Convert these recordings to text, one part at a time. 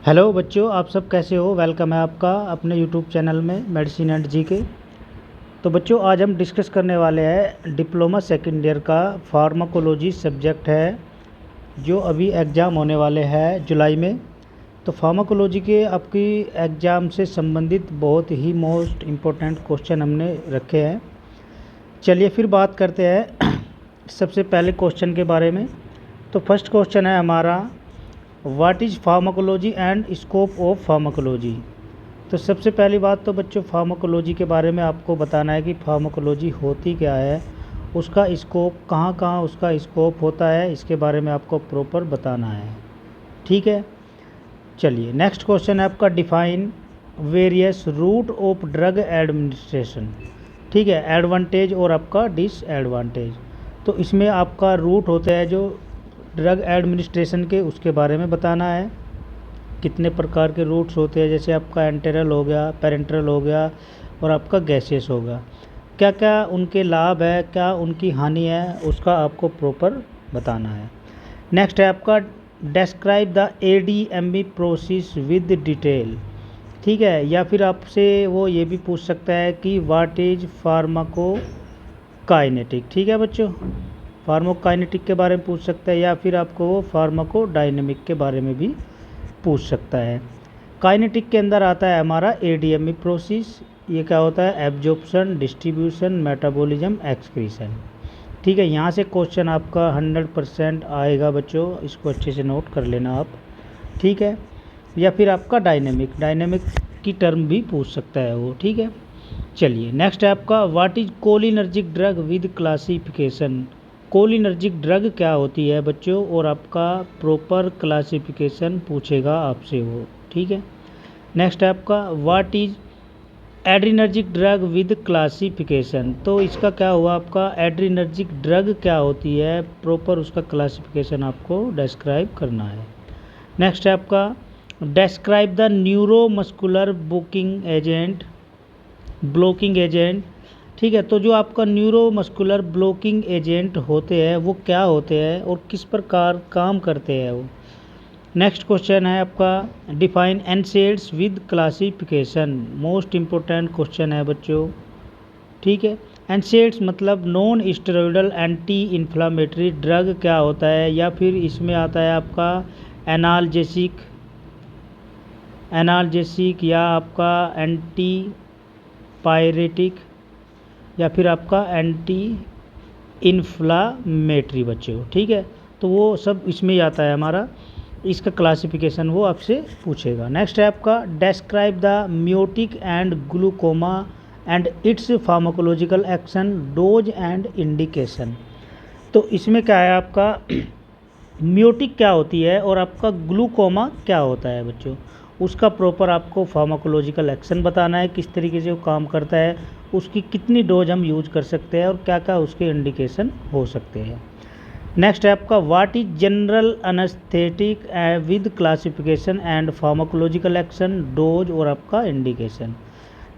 Hello बच्चों, आप सब कैसे हो। वेलकम है आपका अपने यूट्यूब चैनल में मेडिसिन एंड जी के। तो बच्चों, आज हम डिस्कस करने वाले हैं डिप्लोमा सेकेंड ईयर का फार्माकोलॉजी सब्जेक्ट है, जो अभी एग्ज़ाम होने वाले हैं जुलाई में। तो फार्माकोलॉजी के आपकी एग्ज़ाम से संबंधित बहुत ही मोस्ट इम्पोर्टेंट क्वेश्चन हमने रखे हैं। चलिए फिर बात करते हैं सबसे पहले क्वेश्चन के बारे में। तो फर्स्ट क्वेश्चन है हमारा, what is pharmacology and scope of pharmacology. तो सबसे पहली बात तो बच्चों, फार्माकोलॉजी के बारे में आपको बताना है कि फार्माकोलॉजी होती क्या है, उसका स्कोप कहाँ कहाँ उसका स्कोप होता है, इसके बारे में आपको प्रॉपर बताना है। ठीक है, चलिए नेक्स्ट क्वेश्चन है आपका, define various route of drug administration. ठीक है, एडवांटेज और आपका डिसएडवांटेज। तो इसमें आपका रूट होता है जो ड्रग एडमिनिस्ट्रेशन के, उसके बारे में बताना है। कितने प्रकार के रूट्स होते हैं, जैसे आपका एंटेरल हो गया, पेरेंटरल हो गया और आपका गैसियस होगा। क्या क्या उनके लाभ है, क्या उनकी हानि है, उसका आपको प्रॉपर बताना है। नेक्स्ट है आपका, describe the ADME process with detail. ठीक है, या फिर आपसे वो ये भी पूछ सकता है कि व्हाट इज फार्माकोकाइनेटिक। ठीक है बच्चों, फार्माकोकाइनेटिक के बारे में पूछ सकता है, या फिर आपको वो फार्माकोडायनेमिक के बारे में भी पूछ सकता है। काइनेटिक के अंदर आता है हमारा एडीएमई प्रोसेस। ये क्या होता है, एब्जॉर्प्शन, डिस्ट्रीब्यूशन, मेटाबॉलिज्म, एक्सक्रीशन। ठीक है, यहाँ से क्वेश्चन आपका 100% आएगा बच्चों, इसको अच्छे से नोट कर लेना आप। ठीक है, या फिर आपका डायनेमिक की टर्म भी पूछ सकता है वो। ठीक है, चलिए नेक्स्ट है आपका, what is cholinergic drug with classification. Cholinergic drug क्या होती है बच्चों, और आपका प्रॉपर क्लासिफिकेशन पूछेगा आपसे वो। ठीक है, नेक्स्ट है आपका, what is adrenergic drug with classification. तो इसका क्या हुआ, आपका एड्रीनर्जिक ड्रग क्या होती है, प्रॉपर उसका क्लासिफिकेशन आपको डिस्क्राइब करना है। नेक्स्ट है आपका, describe the neuromuscular blocking agent. ठीक है, तो जो आपका न्यूरोमस्कुलर ब्लॉकिंग एजेंट होते हैं वो क्या होते हैं और किस प्रकार काम करते हैं वो। नेक्स्ट क्वेश्चन है आपका, define NSAIDs with classification. Most important question है बच्चों। ठीक है, एनसेड्स मतलब non steroidal anti inflammatory drug क्या होता है, या फिर इसमें आता है आपका एनाल्जेसिक या आपका एंटी पायरेटिक, या फिर आपका एंटी इन्फ्लामेटरी बच्चों। ठीक है, तो वो सब इसमें ही आता है हमारा, इसका क्लासिफिकेशन वो आपसे पूछेगा। नेक्स्ट है आपका, describe the meiotic and glaucoma and it's pharmacological action, dose and indication. तो इसमें क्या है आपका, म्योटिक क्या होती है और आपका ग्लूकोमा क्या होता है बच्चों, उसका प्रॉपर आपको फार्माकोलॉजिकल एक्शन बताना है, किस तरीके से वो काम करता है, उसकी कितनी डोज हम यूज कर सकते हैं और क्या क्या उसके इंडिकेशन हो सकते हैं। नेक्स्ट है आपका, what is general anaesthetic with classification and pharmacological action, dose और आपका इंडिकेशन।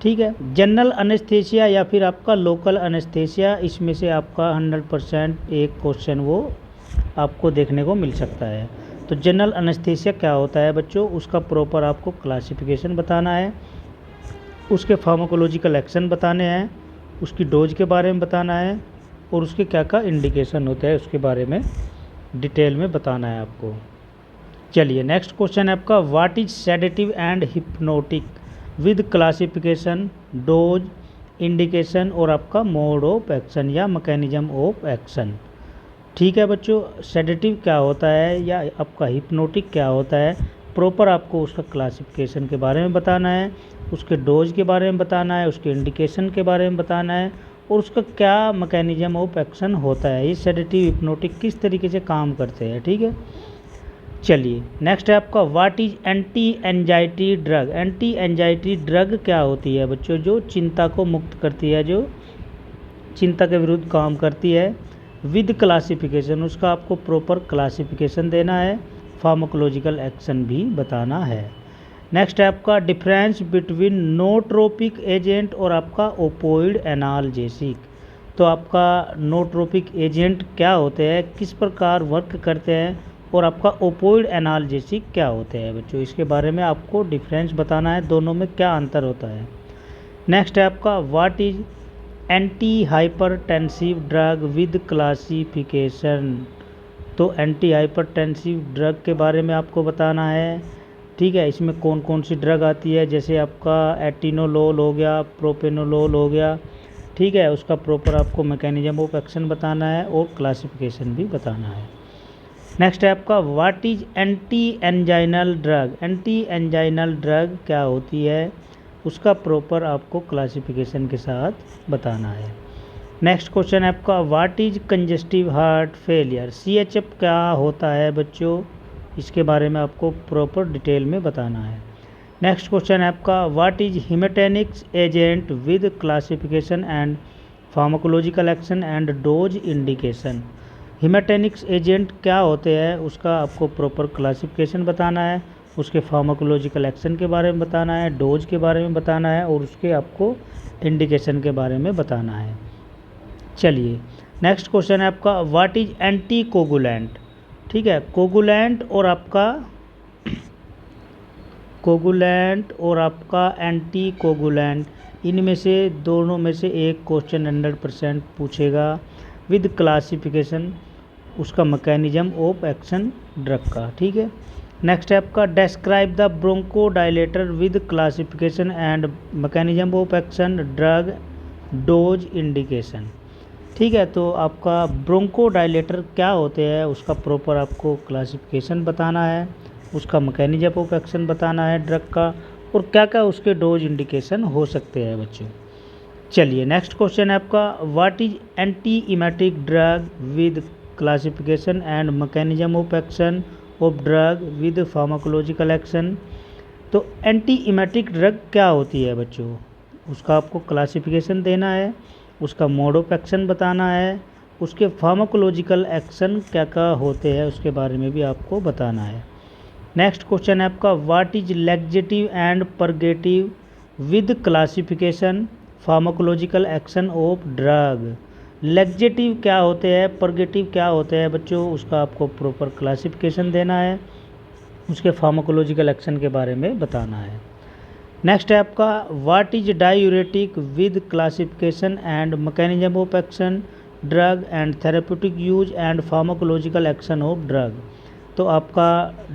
ठीक है, जनरल अनेस्थेसिया या फिर आपका लोकल अनेस्थेसिया, इसमें से आपका 100% एक क्वेश्चन वो आपको देखने को मिल सकता है। तो जनरल अनेस्थेसिया क्या होता है बच्चों, उसका प्रॉपर आपको क्लासिफिकेशन बताना है, उसके फार्माकोलॉजिकल एक्शन बताने हैं, उसकी डोज के बारे में बताना है, और उसके क्या क्या इंडिकेशन होते हैं उसके बारे में डिटेल में बताना है आपको। चलिए नेक्स्ट क्वेश्चन है आपका, what is sedative and hypnotic with classification, dose, indication और आपका मोड ऑफ एक्शन या मैकेनिज्म ऑफ एक्शन। ठीक है बच्चों, सेडेटिव क्या होता है या आपका हिप्नोटिक क्या होता है, प्रॉपर आपको उसका क्लासिफिकेशन के बारे में बताना है, उसके डोज के बारे में बताना है, उसके इंडिकेशन के बारे में बताना है, और उसका क्या मैकेनिज्म ऑफ एक्शन होता है, ये सेडेटिव हिप्नोटिक किस तरीके से काम करते हैं। ठीक है, चलिए नेक्स्ट है आपका, what is anti anxiety drug. Anti anxiety drug क्या होती है बच्चों, जो चिंता को मुक्त करती है, जो चिंता के विरुद्ध काम करती है। विद क्लासिफिकेशन, उसका आपको प्रॉपर क्लासिफिकेशन देना है, फार्माकोलॉजिकल एक्शन भी बताना है। नेक्स्ट है आपका, डिफरेंस बिटवीन नोट्रोपिक एजेंट और आपका ओपोइड एनाल्जेसिक। तो आपका नोट्रोपिक एजेंट क्या होते हैं, किस प्रकार वर्क करते हैं, और आपका ओपोइड एनाल्जेसिक क्या होते हैं बच्चों, इसके बारे में आपको डिफरेंस बताना है, दोनों में क्या अंतर होता है। नेक्स्ट है आपका what is anti hypertensive drug with classification. तो एंटी हाइपरटेंसिव ड्रग के बारे में आपको बताना है, ठीक है। इसमें कौन कौन सी ड्रग आती है, जैसे आपका एटिनोलोल हो गया, प्रोपेनोलोल हो गया, ठीक है। उसका प्रॉपर आपको मैकेनिज्म ऑफ एक्शन बताना है और क्लासिफिकेशन भी बताना है। नेक्स्ट है आपका what is anti anginal drug. Anti anginal drug क्या होती है, उसका प्रॉपर आपको क्लासिफिकेशन के साथ बताना है। नेक्स्ट क्वेश्चन है आपका what is congestive heart failure. CHF क्या होता है बच्चों, इसके बारे में आपको प्रॉपर डिटेल में बताना है। नेक्स्ट क्वेश्चन है आपका what is haematinics agent with classification and pharmacological action and dose indication. Haematinics agent क्या होते हैं, उसका आपको प्रॉपर क्लासिफिकेशन बताना है, उसके फार्माकोलॉजिकल एक्शन के बारे में बताना है, डोज के बारे में बताना है और उसके आपको इंडिकेशन के बारे में बताना है। चलिए नेक्स्ट क्वेश्चन है आपका व्हाट इज एंटी कोगुलेंट। ठीक है, कोगुलेंट और आपका एंटी कोगुलेंट, इनमें से दोनों में से एक क्वेश्चन 100% पूछेगा विद क्लासिफिकेशन, उसका मैकेनिज्म ऑफ एक्शन ड्रग का, ठीक है। नेक्स्ट है आपका describe the bronchodilator with classification and mechanism of action drug dose indication, ठीक है। तो आपका ब्रोंकोडायलेटर क्या होते हैं, उसका प्रॉपर आपको क्लासिफिकेशन बताना है, उसका मैकेनिज्म ऑफ एक्शन बताना है ड्रग का, और क्या क्या उसके डोज इंडिकेशन हो सकते हैं बच्चों। चलिए नेक्स्ट क्वेश्चन है आपका what is anti emetic drug with classification and mechanism of action of drug with pharmacological action. तो एंटी इमेटिक ड्रग क्या होती है बच्चों, उसका आपको क्लासिफिकेशन देना है, उसका मोड ऑफ एक्शन बताना है, उसके फार्माकोलॉजिकल एक्शन क्या क्या होते हैं उसके बारे में भी आपको बताना है। नेक्स्ट क्वेश्चन है आपका what is laxative and purgative with classification pharmacological action of drug. Laxative क्या होते हैं, परगेटिव क्या होते हैं बच्चों, उसका आपको प्रॉपर क्लासिफिकेशन देना है, उसके फार्माकोलॉजिकल एक्शन के बारे में बताना है। नेक्स्ट है आपका what is diuretic with classification and mechanism of action drug and therapeutic use and pharmacological action of drug. तो आपका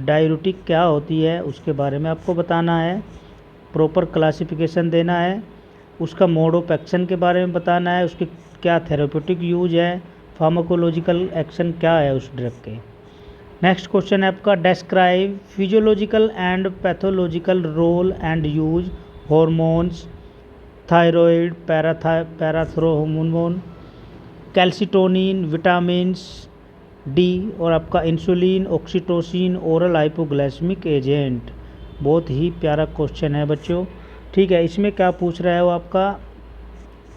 डायूरेटिक क्या होती है उसके बारे में आपको बताना है, प्रॉपर क्लासिफिकेशन देना है, उसका मोड ऑफ एक्शन के बारे में बताना है, उसके क्या थेरेप्यूटिक यूज है, फार्माकोलॉजिकल एक्शन क्या है उस ड्रग के। नेक्स्ट क्वेश्चन है आपका describe physiological and pathological role and use hormones thyroid parathormone calcitonin vitamins D और आपका insulin oxytocin oral hypoglycaemic agent. बहुत ही प्यारा क्वेश्चन है बच्चों, ठीक है। इसमें क्या पूछ रहा है वो आपका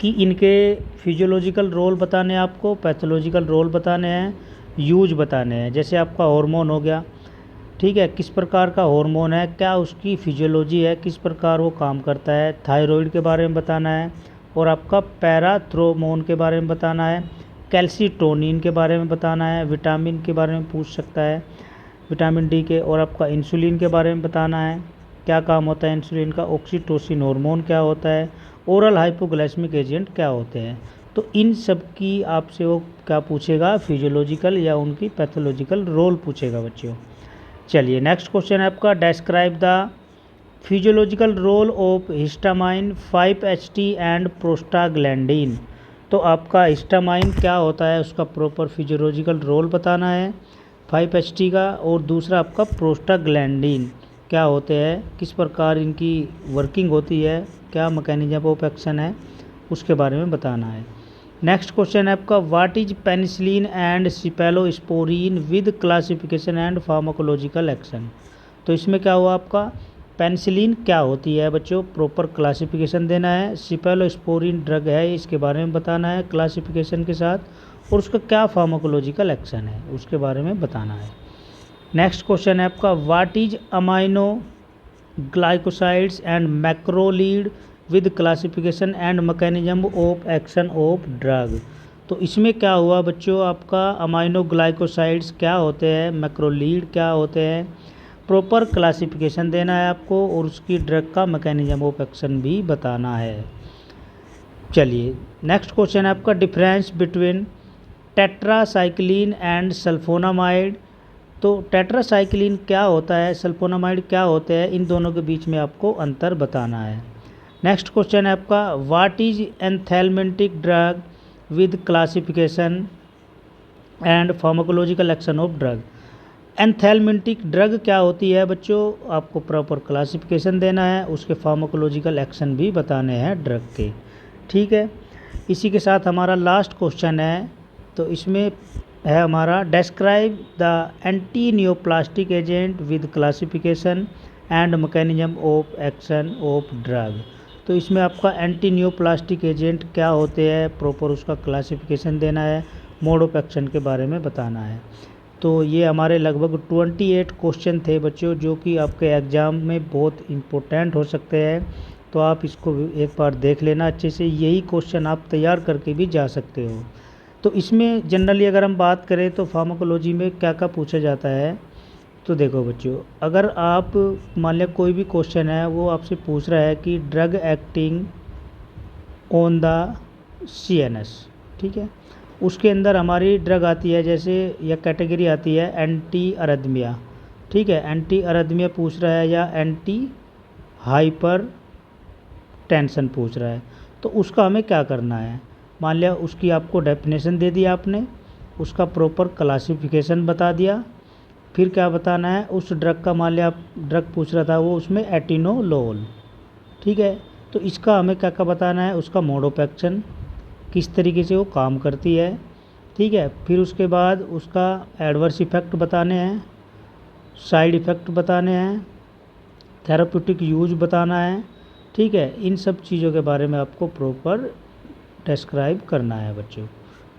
कि इनके फिजियोलॉजिकल रोल बताने हैं, आपको पैथोलॉजिकल रोल बताने हैं, यूज बताने हैं। जैसे आपका हार्मोन हो गया, ठीक है, किस प्रकार का हार्मोन है, क्या उसकी फिजियोलॉजी है, किस प्रकार वो काम करता है, थायराइड के बारे में बताना है, और आपका पैराथ्रोमोन के बारे में बताना है, कैल्सिटोनिन के बारे में बताना है, विटामिन के बारे में पूछ सकता है, विटामिन डी के, और आपका इंसुलिन के बारे में बताना है, क्या काम होता है इंसुलिन का, ऑक्सीटोसिन हार्मोन क्या होता है, ओरल हाइपोग्लाइसेमिक एजेंट क्या होते हैं। तो इन सब की आपसे वो क्या पूछेगा, फिजियोलॉजिकल या उनकी पैथोलॉजिकल रोल पूछेगा बच्चों। चलिए नेक्स्ट क्वेश्चन है आपका describe the physiological role of histamine 5-HT and prostaglandin. तो आपका हिस्टामाइन क्या होता है उसका प्रॉपर फिजियोलॉजिकल रोल बताना है 5-HT का, और दूसरा आपका प्रोस्टाग्लैंडिन क्या होते हैं, किस प्रकार इनकी वर्किंग होती है, क्या मैकेनिज्म ऑफ एक्शन है, उसके बारे में बताना है। नेक्स्ट क्वेश्चन है आपका what is penicillin and cephalosporin with classification and pharmacological action. तो इसमें क्या हुआ आपका, पेनिसिलिन क्या होती है बच्चों, प्रॉपर क्लासिफिकेशन देना है, सिपेलोस्पोरिन ड्रग है इसके बारे में बताना है क्लासिफिकेशन के साथ, और उसका क्या फार्माकोलॉजिकल एक्शन है उसके बारे में बताना है। नेक्स्ट क्वेश्चन है आपका what is aminoglycosides and macrolide with classification and mechanism of action of drug. तो इसमें क्या हुआ बच्चों, आपका अमाइनो ग्लाइकोसाइड्स क्या होते हैं, मैक्रोलीड क्या होते हैं, प्रॉपर क्लासिफिकेशन देना है आपको और उसकी ड्रग का मैकेनिज्म ऑफ एक्शन भी बताना है। चलिए नेक्स्ट क्वेश्चन है आपका, difference between tetracycline and sulphonamide. तो टेट्रासाइक्लिन क्या होता है, सल्फोनामाइड क्या होते हैं, इन दोनों के बीच में आपको अंतर बताना है। नेक्स्ट क्वेश्चन है आपका, what is anthelmintic drug with classification and pharmacological action of drug. Anthelmintic drug क्या होती है बच्चों, आपको प्रॉपर क्लासिफिकेशन देना है, उसके फार्माकोलॉजिकल एक्शन भी बताने हैं ड्रग के। ठीक है, इसी के साथ हमारा लास्ट क्वेश्चन है, तो इसमें है हमारा, describe the anti neoplastic agent with classification and mechanism of action of drug. तो इसमें आपका एंटी नियोप्लास्टिक एजेंट क्या होते हैं, प्रॉपर उसका क्लासिफिकेशन देना है, मोड ऑफ एक्शन के बारे में बताना है। तो ये हमारे लगभग 28 क्वेश्चन थे बच्चों, जो कि आपके एग्ज़ाम में बहुत इम्पोर्टेंट हो सकते हैं। तो आप इसको एक बार देख लेना अच्छे से, यही क्वेश्चन आप तैयार करके भी जा सकते हो। तो इसमें जनरली अगर हम बात करें तो फार्माकोलॉजी में क्या क्या पूछा जाता है, तो देखो बच्चों, अगर आप मान लिया कोई भी क्वेश्चन है वो आपसे पूछ रहा है कि drug acting on the CNS, ठीक है, उसके अंदर हमारी ड्रग आती है, जैसे या कैटेगरी आती है एंटी अरिथमिया, ठीक है, एंटी अरिथमिया पूछ रहा है या एंटी हाइपर टेंशन पूछ रहा है। तो उसका हमें क्या करना है, मान लिया उसकी आपको डेफिनेशन दे दिया आपने, उसका प्रॉपर क्लासिफिकेशन बता दिया, फिर क्या बताना है, उस ड्रग का मान लिया आप ड्रग पूछ रहा था वो उसमें एटिनोलोल, ठीक है, तो इसका हमें क्या क्या बताना है, उसका मोड ऑफ एक्शन, किस तरीके से वो काम करती है, ठीक है, फिर उसके बाद उसका एडवर्स इफ़ेक्ट बताने हैं, साइड इफ़ेक्ट बताने हैं, थेराप्यूटिक यूज बताना है, ठीक है, इन सब चीज़ों के बारे में आपको प्रॉपर डिस्क्राइब करना है बच्चों।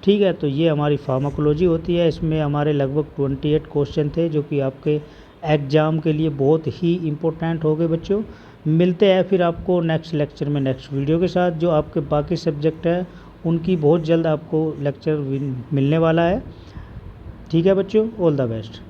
ठीक है, तो ये हमारी फार्माकोलॉजी होती है, इसमें हमारे लगभग 28 क्वेश्चन थे जो कि आपके एग्ज़ाम के लिए बहुत ही इम्पोर्टेंट हो गए बच्चों। मिलते हैं फिर आपको नेक्स्ट लेक्चर में नेक्स्ट वीडियो के साथ। जो आपके बाकी सब्जेक्ट है उनकी बहुत जल्द आपको लेक्चर मिलने वाला है। ठीक है बच्चों, ऑल द बेस्ट।